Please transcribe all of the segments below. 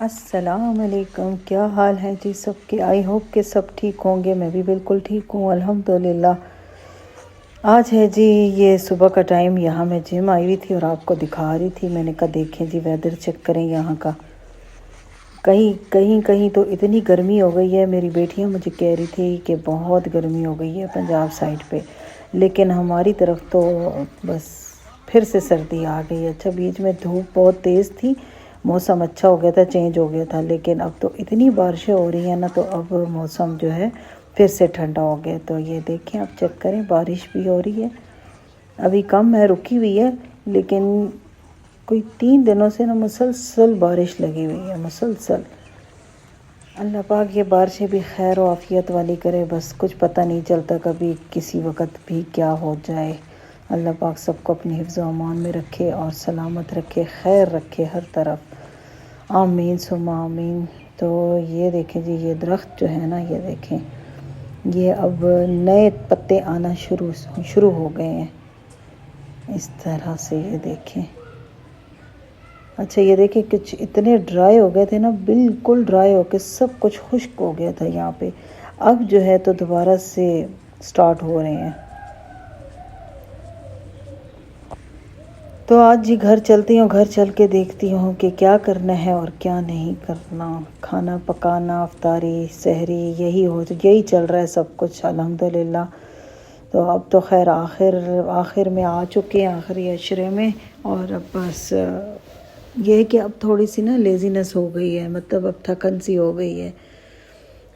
अस्सलाम वालेकुम। क्या हाल है जी सबके। आई होप कि सब ठीक होंगे। मैं भी बिल्कुल ठीक हूँ अल्हम्दुलिल्लाह। आज है जी ये सुबह का टाइम। यहाँ मैं जिम आई हुई थी और आपको दिखा रही थी। मैंने कहा देखें जी वेदर चेक करें यहाँ का। कहीं कहीं कहीं तो इतनी गर्मी हो गई है। मेरी बेटियाँ मुझे कह रही थी कि बहुत गर्मी हो गई है पंजाब साइड पे, लेकिन हमारी तरफ तो बस फिर से सर्दी आ गई है। अच्छा, बीच में धूप बहुत तेज़ थी, मौसम अच्छा हो गया था, चेंज हो गया था, लेकिन अब तो इतनी बारिशें हो रही हैं ना, तो अब मौसम जो है फिर से ठंडा हो गया। तो ये देखें, आप चेक करें, बारिश भी हो रही है। अभी कम है, रुकी हुई है, लेकिन कोई 3 दिनों से ना मुसलसल बारिश लगी हुई है, मुसलसल। अल्लाह पाक ये बारिशें भी खैर और आफियत वाली करे। बस कुछ पता नहीं चलता, कभी किसी वक्त भी क्या हो जाए। अल्लाह पाक सबको अपनी हिफ्ज़ व अमान में रखे और सलामत रखे, खैर रखे हर तरफ। आमीन सुम्मा आमीन। तो ये देखें जी, ये दरख्त जो है ना, ये देखें, ये अब नए पत्ते आना शुरू हो गए हैं इस तरह से। ये देखें। अच्छा, ये देखें, कुछ इतने ड्राई हो गए थे ना, बिल्कुल ड्राई होके सब कुछ खुश्क हो गया था यहाँ पे। अब जो है तो दोबारा से स्टार्ट हो रहे हैं। तो आज जी घर चलती हूँ, घर चल के देखती हूँ कि क्या करना है और क्या नहीं करना। खाना पकाना, अफ्तारी, सहरी, यही चल रहा है सब कुछ अल्हम्दुलिल्लाह। तो अब तो खैर आखिर में आ चुके हैं, आखिरी अशरे में। और अब बस ये है कि अब थोड़ी सी ना लेज़ीनेस हो गई है, मतलब अब थकन सी हो गई है।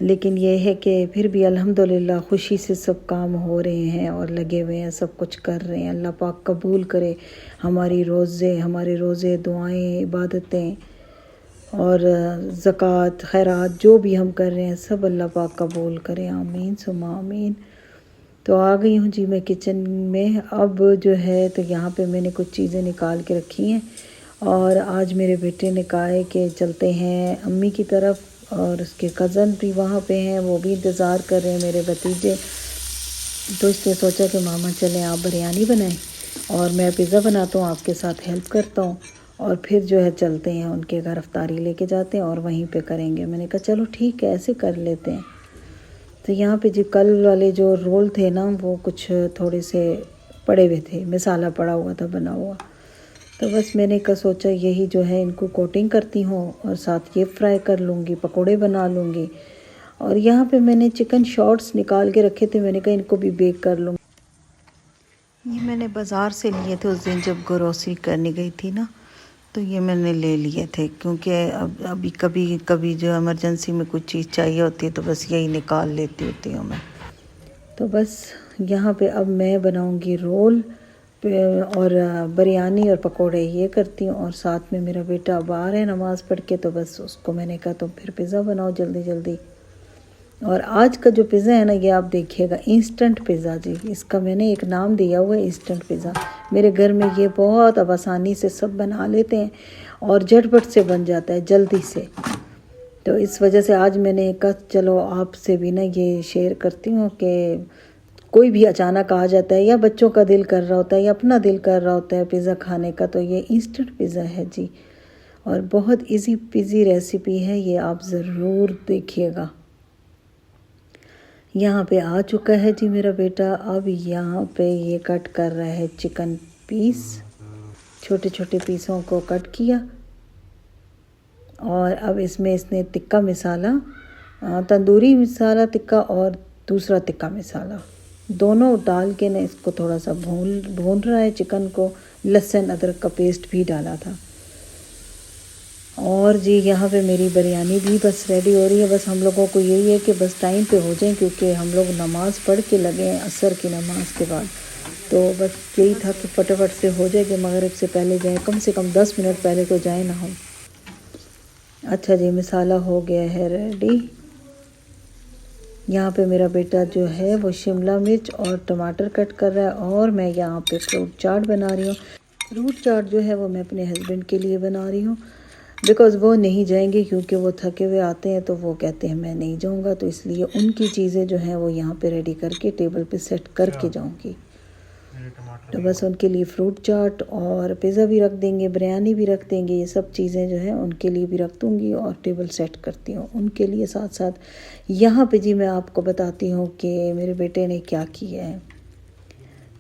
लेकिन ये है कि फिर भी अल्हम्दुलिल्लाह खुशी से सब काम हो रहे हैं और लगे हुए हैं, सब कुछ कर रहे हैं। अल्लाह पाक कबूल करे हमारे रोज़े, दुआएं, इबादतें और ज़कात, खैरात जो भी हम कर रहे हैं, सब अल्लाह पाक कबूल करे। आमीन सुम्मा आमीन। तो आ गई हूँ जी मैं किचन में। अब जो है तो यहाँ पे मैंने कुछ चीज़ें निकाल के रखी हैं और आज मेरे बेटे ने कहा है कि चलते हैं अम्मी की तरफ, और उसके कज़न भी वहाँ पे हैं, वो भी इंतज़ार कर रहे हैं, मेरे भतीजे। तो इसलिए सोचा कि मामा चलें, आप बिरयानी बनाएं और मैं पिज़्ज़ा बनाता हूँ, आपके साथ हेल्प करता हूँ, और फिर जो है चलते हैं उनके घर, अफ्तारी लेके जाते हैं और वहीं पे करेंगे। मैंने कहा चलो ठीक है, ऐसे कर लेते हैं। तो यहाँ पे जी कल वाले जो रोल थे ना, वो कुछ थोड़े से पड़े हुए थे, मसाला पड़ा हुआ था बना हुआ। तो बस मैंने का सोचा यही जो है इनको कोटिंग करती हूँ और साथ ये फ्राई कर लूँगी, पकोड़े बना लूँगी। और यहाँ पे मैंने चिकन शॉर्ट्स निकाल के रखे थे, मैंने कहा इनको भी बेक कर लूँगी। ये मैंने बाज़ार से लिए थे उस दिन जब ग्रोसरी करने गई थी ना, तो ये मैंने ले लिए थे, क्योंकि अभी कभी कभी जो इमरजेंसी में कुछ चीज़ चाहिए होती है तो बस यही निकाल लेती होती हूँ मैं। तो बस यहाँ पे अब मैं बनाऊँगी रोल और बिरयानी और पकोड़े ये करती हूँ। और साथ में मेरा बेटा बाहर है नमाज़ पढ़ के, तो बस उसको मैंने कहा तुम फिर पिज़्ज़ा बनाओ जल्दी जल्दी। और आज का जो पिज़्ज़ा है ना, ये आप देखिएगा, इंस्टेंट पिज़्ज़ा जी, इसका मैंने एक नाम दिया हुआ है इंस्टेंट पिज़्ज़ा। मेरे घर में ये बहुत अब आसानी से सब बना लेते हैं और झटपट से बन जाता है जल्दी से। तो इस वजह से आज मैंने कहा चलो आपसे भी ना ये शेयर करती हूँ कि कोई भी अचानक आ जाता है, या बच्चों का दिल कर रहा होता है या अपना दिल कर रहा होता है पिज़्ज़ा खाने का, तो ये इंस्टेंट पिज़्ज़ा है जी। और बहुत इजी पिज़ी रेसिपी है ये, आप ज़रूर देखिएगा। यहाँ पे आ चुका है जी मेरा बेटा। अब यहाँ पे ये कट कर रहा है चिकन पीस, छोटे छोटे पीसों को कट किया। और अब इसमें इसने तिक्का मसाला, तंदूरी मसाला तिक्का और दूसरा तिक्का मसाला, दोनों डाल के ना इसको थोड़ा सा भून रहा है चिकन को। लहसुन अदरक का पेस्ट भी डाला था। और जी यहाँ पे मेरी बिरयानी भी बस रेडी हो रही है। बस हम लोगों को यही है कि बस टाइम पे हो जाए, क्योंकि हम लोग नमाज़ पढ़ के लगे हैं असर की नमाज के बाद। तो बस यही था कि फटाफट से हो जाए कि मगरिब से पहले जाएँ, कम से कम 10 मिनट पहले तो जाए ना हम। अच्छा जी, मसाला हो गया है रेडी। यहाँ पे मेरा बेटा जो है वो शिमला मिर्च और टमाटर कट कर रहा है, और मैं यहाँ पे फ्रूट चाट बना रही हूँ। फ्रूट चाट जो है वो मैं अपने हस्बैंड के लिए बना रही हूँ, बिकॉज़ वो नहीं जाएंगे, क्योंकि वो थके हुए आते हैं, तो वो कहते हैं मैं नहीं जाऊँगा, तो इसलिए उनकी चीज़ें जो हैं वो यहाँ पे रेडी करके टेबल पे सेट करके जाऊँगी। तो बस उनके लिए फ्रूट चाट और पिज़्ज़ा भी रख देंगे, बिरयानी भी रख देंगे, ये सब चीज़ें जो है उनके लिए भी रख दूँगी और टेबल सेट करती हूँ उनके लिए। साथ साथ यहाँ पे जी मैं आपको बताती हूँ कि मेरे बेटे ने क्या किया है।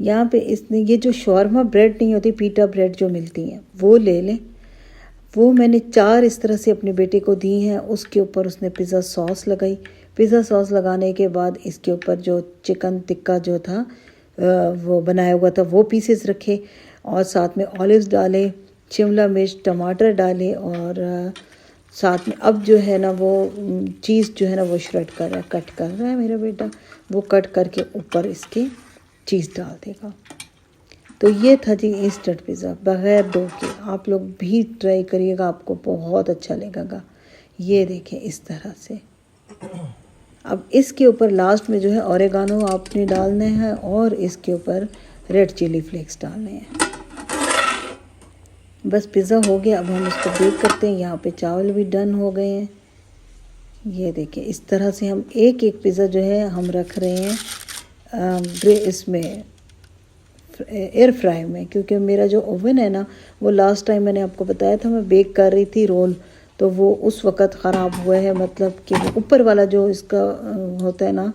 यहाँ पे इसने ये जो शॉर्मा ब्रेड नहीं होती, पीटा ब्रेड जो मिलती हैं, वो ले लें। वो मैंने 4 इस तरह से अपने बेटे को दी हैं। उसके ऊपर उसने पिज़्ज़ा सॉस लगाई। पिज़्ज़ा सॉस लगाने के बाद इसके ऊपर जो चिकन टिक्का जो था वो बनाया हुआ था वो पीसेस रखे और साथ में ऑलिव्स डाले, शिमला मिर्च, टमाटर डाले और साथ में अब जो है ना वो चीज़ जो है ना वो श्रेड कर रहा है, कट कर रहा है मेरा बेटा। वो कट करके ऊपर इसके चीज़ डाल देगा। तो ये था जी इंस्टेंट पिज़्ज़ा बग़ैर डो के। आप लोग भी ट्राई करिएगा, आपको बहुत अच्छा लगेगा। ये देखें इस तरह से। अब इसके ऊपर लास्ट में जो है ओरेगानो आपने डालना है और इसके ऊपर रेड चिली फ्लेक्स डालने हैं। बस पिज़्ज़ा हो गया। अब हम इसको बेक करते हैं। यहाँ पे चावल भी डन हो गए हैं। ये देखिए इस तरह से हम एक एक पिज़्ज़ा जो है हम रख रहे हैं इसमें एयर फ्राई में, क्योंकि मेरा जो ओवन है ना वो लास्ट टाइम मैंने आपको बताया था मैं बेक कर रही थी रोल, तो वो उस वक़्त ख़राब हुआ है। मतलब कि वो ऊपर वाला जो इसका होता है ना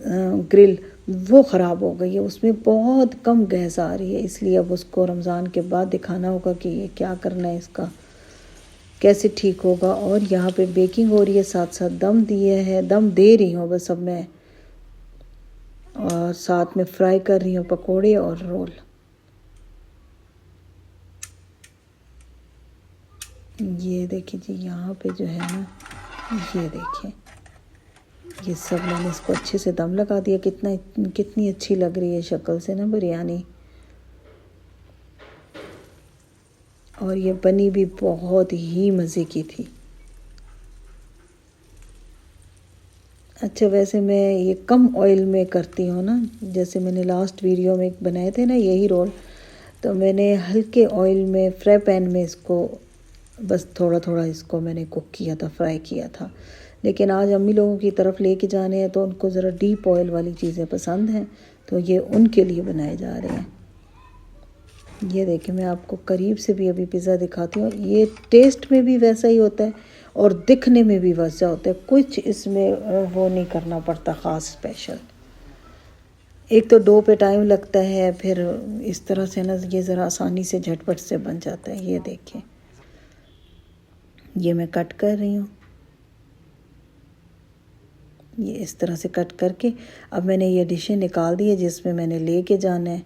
ग्रिल, वो ख़राब हो गई है। उसमें बहुत कम गैस आ रही है, इसलिए अब उसको रमज़ान के बाद दिखाना होगा कि ये क्या करना है, इसका कैसे ठीक होगा। और यहाँ पे बेकिंग हो रही है, साथ साथ दम दिए है, दम दे रही हूँ बस अब मैं, और साथ में फ्राई कर रही हूँ पकोड़े और रोल। ये देखिए जी यहाँ पे जो है ना, ये देखिए ये सब मैंने इसको अच्छे से दम लगा दिया। कितनी अच्छी लग रही है शक्ल से ना बिरयानी, और ये बनी भी बहुत ही मज़े की थी। अच्छा वैसे मैं ये कम ऑयल में करती हूँ ना, जैसे मैंने लास्ट वीडियो में बनाए थे ना यही रोल, तो मैंने हल्के ऑयल में फ्राई पैन में इसको बस थोड़ा थोड़ा इसको मैंने कुक किया था, फ्राई किया था। लेकिन आज अम्मी लोगों की तरफ लेके जाने हैं तो उनको ज़रा डीप ऑयल वाली चीज़ें पसंद हैं, तो ये उनके लिए बनाए जा रहे हैं। ये देखिए मैं आपको करीब से भी अभी पिज़्ज़ा दिखाती हूँ। ये टेस्ट में भी वैसा ही होता है और दिखने में भी वैसा होता है, कुछ इसमें वो नहीं करना पड़ता ख़ास स्पेशल। एक तो डो पे टाइम लगता है, फिर इस तरह से ना ये ज़रा आसानी से झटपट से बन जाता है। ये देखिए ये मैं कट कर रही हूँ, ये इस तरह से कट करके अब मैंने ये डिशें निकाल दी है जिसमें मैंने लेके जाना है।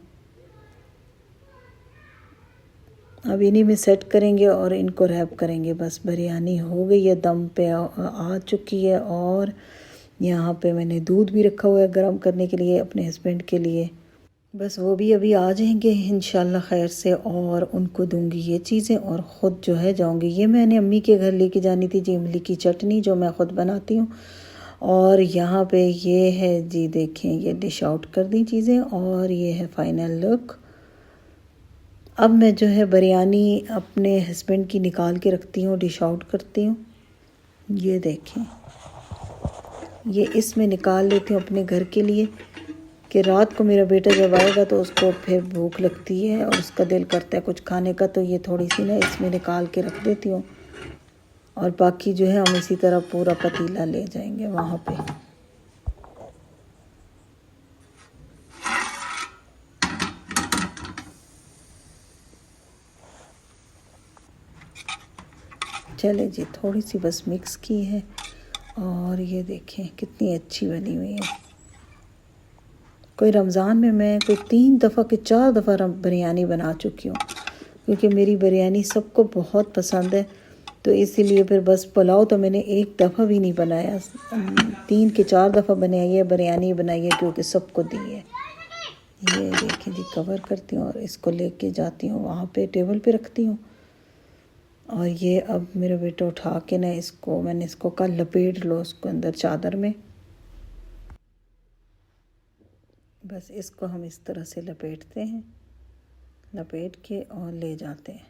अब इन्हीं में सेट करेंगे और इनको रैप करेंगे। बस बिरयानी हो गई है, दम पे आ चुकी है। और यहाँ पे मैंने दूध भी रखा हुआ है गर्म करने के लिए अपने हस्बैंड के लिए। बस वो भी अभी आ जाएंगे इंशाल्लाह खैर से, और उनको दूंगी ये चीज़ें और ख़ुद जो है जाऊंगी। ये मैंने अम्मी के घर लेके जानी थी जी इमली की चटनी, जो मैं ख़ुद बनाती हूँ। और यहाँ पे ये है जी देखें, ये डिश आउट कर दी चीज़ें और ये है फाइनल लुक। अब मैं जो है बिरयानी अपने हस्बैंड की निकाल के रखती हूँ, डिश आउट करती हूँ। ये देखें ये इसमें निकाल लेती हूँ अपने घर के लिए, कि रात को मेरा बेटा जब आएगा तो उसको फिर भूख लगती है और उसका दिल करता है कुछ खाने का, तो ये थोड़ी सी ना इसमें निकाल के रख देती हूँ। और बाकी जो है हम इसी तरह पूरा पतीला ले जाएंगे वहाँ पे। चले जी थोड़ी सी बस मिक्स की है, और ये देखें कितनी अच्छी बनी हुई है। कोई रमज़ान में मैं कोई 3 दफ़ा के 4 दफ़ा बिरयानी बना चुकी हूँ, क्योंकि मेरी बिरयानी सबको बहुत पसंद है। तो इसीलिए फिर बस पुलाव तो मैंने एक दफ़ा भी नहीं बनाया, 3 के 4 दफ़ा बनाई है बिरयानी बनाई है, क्योंकि सबको दी है। ये देखिए जी कवर करती हूँ और इसको लेके जाती हूँ वहाँ पे टेबल पे रखती हूँ। और ये अब मेरा बेटा उठा के ना इसको मैंने इसको कहा लपेट लो उसको अंदर चादर में। बस इसको हम इस तरह से लपेटते हैं, लपेट के और ले जाते हैं।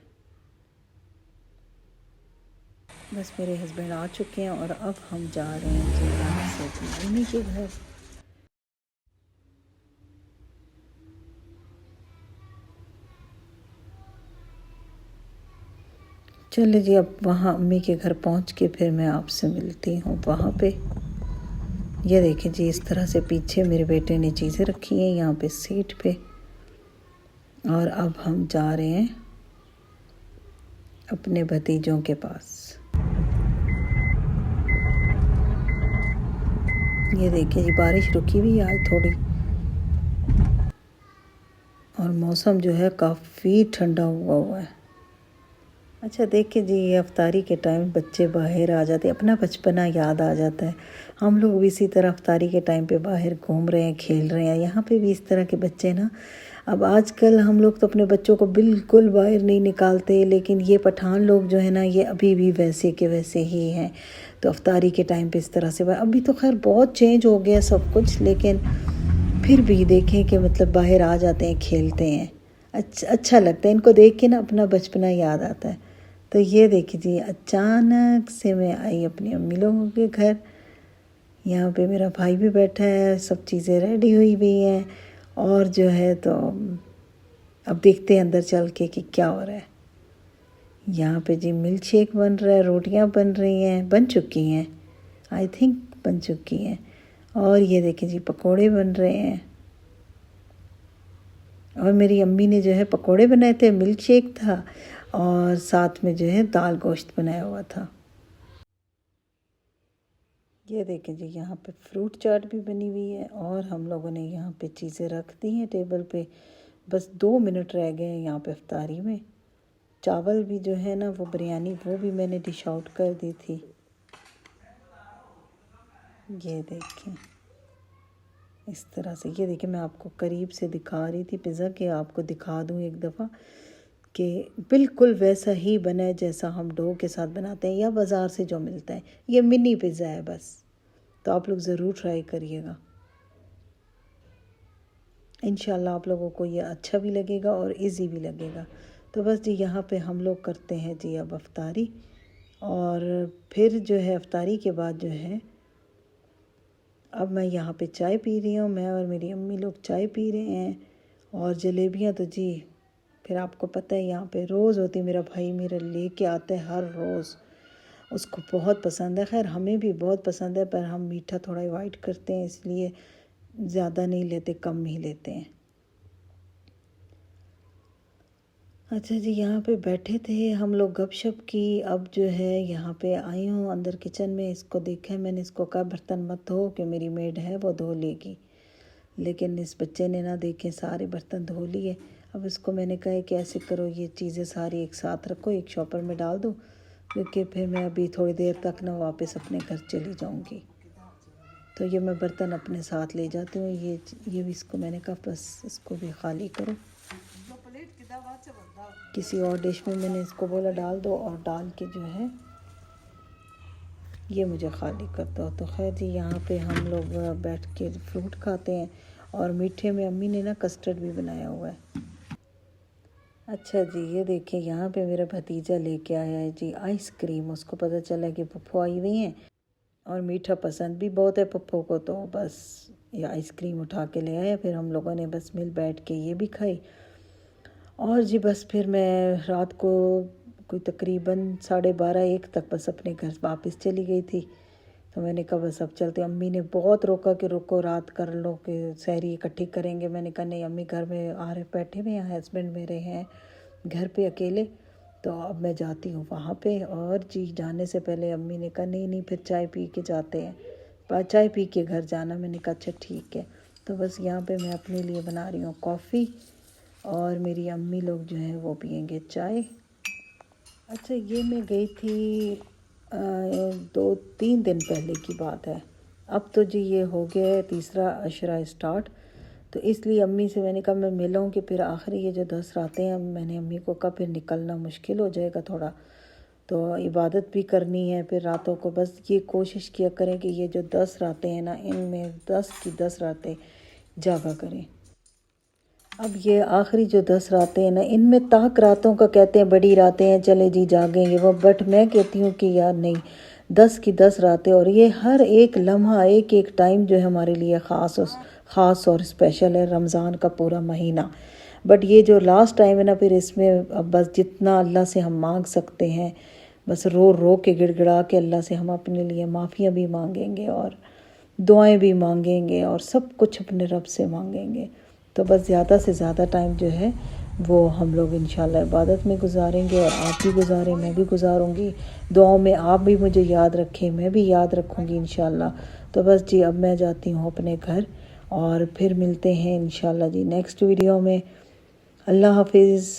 बस मेरे हस्बैंड आ चुके हैं और अब हम जा रहे हैं जी यहाँ से उन्हीं के घर। चलिए जी, अब वहाँ अम्मी के घर पहुँच के फिर मैं आपसे मिलती हूँ वहाँ पे। ये देखिए जी, इस तरह से पीछे मेरे बेटे ने चीज़ें रखी हैं यहाँ पे सीट पे। और अब हम जा रहे हैं अपने भतीजों के पास। ये देखिए जी, बारिश रुकी हुई है आज थोड़ी, और मौसम जो है काफ़ी ठंडा हुआ है। अच्छा देखिए जी, ये अफ्तारी के टाइम बच्चे बाहर आ जाते हैं, अपना बचपना याद आ जाता है। हम लोग भी इसी तरह अफ्तारी के टाइम पे बाहर घूम रहे हैं, खेल रहे हैं। यहाँ पे भी इस तरह के बच्चे ना, अब आजकल हम लोग तो अपने बच्चों को बिल्कुल बाहर नहीं निकालते, लेकिन ये पठान लोग जो है ना, ये अभी भी वैसे के वैसे ही हैं। तो अफ्तारी के टाइम पे इस तरह से अभी तो खैर बहुत चेंज हो गया सब कुछ, लेकिन फिर भी देखें कि मतलब बाहर आ जाते हैं, खेलते हैं। अच्छा लगता है इनको देख के ना, अपना बचपना याद आता है। तो ये देखिए जी, अचानक से मैं आई अपनी अम्मी लोगों के घर। यहाँ पे मेरा भाई भी बैठा है, सब चीज़ें रेडी हुई भी हैं। और जो है तो अब देखते हैं अंदर चल के कि क्या हो रहा है। यहाँ पे जी मिल्क शेक बन रहा है, रोटियाँ बन रही हैं, बन चुकी हैं, आई थिंक बन चुकी हैं। और ये देखिए जी, पकोड़े बन रहे हैं। और मेरी अम्मी ने जो है पकोड़े बनाए थे, मिल्क शेक था, और साथ में जो है दाल गोश्त बनाया हुआ था। ये देखें जी, यहाँ पे फ्रूट चाट भी बनी हुई है, और हम लोगों ने यहाँ पे चीज़ें रख दी हैं टेबल पे। बस 2 मिनट रह गए हैं यहाँ पे इफ्तारी में। चावल भी जो है ना, वो बिरयानी, वो भी मैंने डिश आउट कर दी थी। ये देखें इस तरह से। ये देखिए, मैं आपको करीब से दिखा रही थी पिज़्ज़ा, के आपको दिखा दूँ एक दफ़ा कि बिल्कुल वैसा ही बना है जैसा हम डो के साथ बनाते हैं या बाज़ार से जो मिलता है। ये मिनी पिज़्ज़ा है बस। तो आप लोग ज़रूर ट्राई करिएगा, इंशाल्लाह आप लोगों को ये अच्छा भी लगेगा और इजी भी लगेगा। तो बस जी, यहाँ पे हम लोग करते हैं जी अब अफ्तारी। और फिर जो है अफ्तारी के बाद जो है, अब मैं यहाँ पे चाय पी रही हूँ। मैं और मेरी अम्मी लोग चाय पी रहे हैं। और जलेबियाँ तो जी, फिर आपको पता है यहाँ पे रोज़ होती। मेरा भाई मेरा लेके आता है हर रोज़, उसको बहुत पसंद है। खैर हमें भी बहुत पसंद है, पर हम मीठा थोड़ा अवॉइड करते हैं, इसलिए ज़्यादा नहीं लेते, कम ही लेते हैं। अच्छा जी, यहाँ पे बैठे थे हम लोग गपशप की। अब जो है यहाँ पे आई हूँ अंदर किचन में। इसको देखा है मैंने, इसको कहा बर्तन मत धो, कि मेरी मेड है वो धो लेगी। लेकिन इस बच्चे ने ना, देखे सारे बर्तन धो लिए। अब इसको मैंने कहा कि ऐसे करो, ये चीज़ें सारी एक साथ रखो, एक शॉपर में डाल दो, क्योंकि फिर मैं अभी थोड़ी देर तक ना वापस अपने घर चली जाऊँगी। तो ये मैं बर्तन अपने साथ ले जाती हूँ। ये भी इसको मैंने कहा बस इसको भी खाली करो, किसी और डिश में मैंने इसको बोला डाल दो, और डाल के जो है ये मुझे खाली कर दो। तो खैर जी, यहाँ पे हम लोग बैठ के फ्रूट खाते हैं। और मीठे में अम्मी ने ना कस्टर्ड भी बनाया हुआ है। अच्छा जी, ये देखिए यहाँ पे मेरा भतीजा लेके आया है जी आइसक्रीम। उसको पता चला कि पप्पू आई हुई हैं, और मीठा पसंद भी बहुत है पप्पू को, तो बस ये आइसक्रीम उठा के ले आया। फिर हम लोगों ने बस मिल बैठ के ये भी खाई। और जी बस फिर मैं रात को कोई तकरीबन 12:30-1 तक बस अपने घर वापस चली गई थी। तो मैंने कहा बस अब चलते। अम्मी ने बहुत रोका कि रुको, रात कर लो, कि सहरी इकट्ठी करेंगे। मैंने कहा नहीं अम्मी, घर में आ रहे बैठे हुए हैं, हस्बैंड मेरे हैं घर पे अकेले, तो अब मैं जाती हूँ वहाँ पे। और जी जाने से पहले अम्मी ने कहा नहीं नहीं, फिर चाय पी के जाते हैं, चाय पी के घर जाना। मैंने कहा अच्छा ठीक है। तो बस यहाँ पे मैं अपने लिए बना रही हूँ कॉफ़ी, और मेरी अम्मी लोग जो हैं वो पियेंगे चाय। अच्छा, ये मैं गई थी 2-3 दिन पहले की बात है। अब तो जी ये हो गया है तीसरा अशरा स्टार्ट। तो इसलिए अम्मी से मैंने कहा मैं मिलूँ, कि फिर आखिरी ये जो 10 रातें हैं, मैंने अम्मी को कहा फिर निकलना मुश्किल हो जाएगा थोड़ा, तो इबादत भी करनी है फिर रातों को। बस ये कोशिश किया करें कि ये जो 10 रातें हैं ना, इनमें 10 की 10 रातें जागा करें। अब ये आखिरी जो 10 रातें हैं ना, इनमें ताक रातों का कहते हैं बड़ी रातें हैं, चले जी जागेंगे वो, बट मैं कहती हूँ कि यार नहीं, 10 की 10 रातें। और ये हर एक लम्हा, एक एक टाइम जो है हमारे लिए ख़ास और स्पेशल है। रमज़ान का पूरा महीना बट ये जो लास्ट टाइम है ना, फिर इसमें अब बस जितना अल्लाह से हम मांग सकते हैं, बस रो रो के गिड़गिड़ा के अल्लाह से हम अपने लिए माफ़ियाँ भी मांगेंगे और दुआएं भी मांगेंगे और सब कुछ अपने रब से मांगेंगे। तो बस ज़्यादा से ज़्यादा टाइम जो है वो हम लोग इंशाल्लाह इबादत में गुजारेंगे, और आप भी गुजारें, मैं भी गुजारूंगी। दुआओं में आप भी मुझे याद रखें, मैं भी याद रखूंगी इंशाल्लाह। तो बस जी, अब मैं जाती हूँ अपने घर और फिर मिलते हैं इंशाल्लाह जी नेक्स्ट वीडियो में। अल्लाह हाफिज़।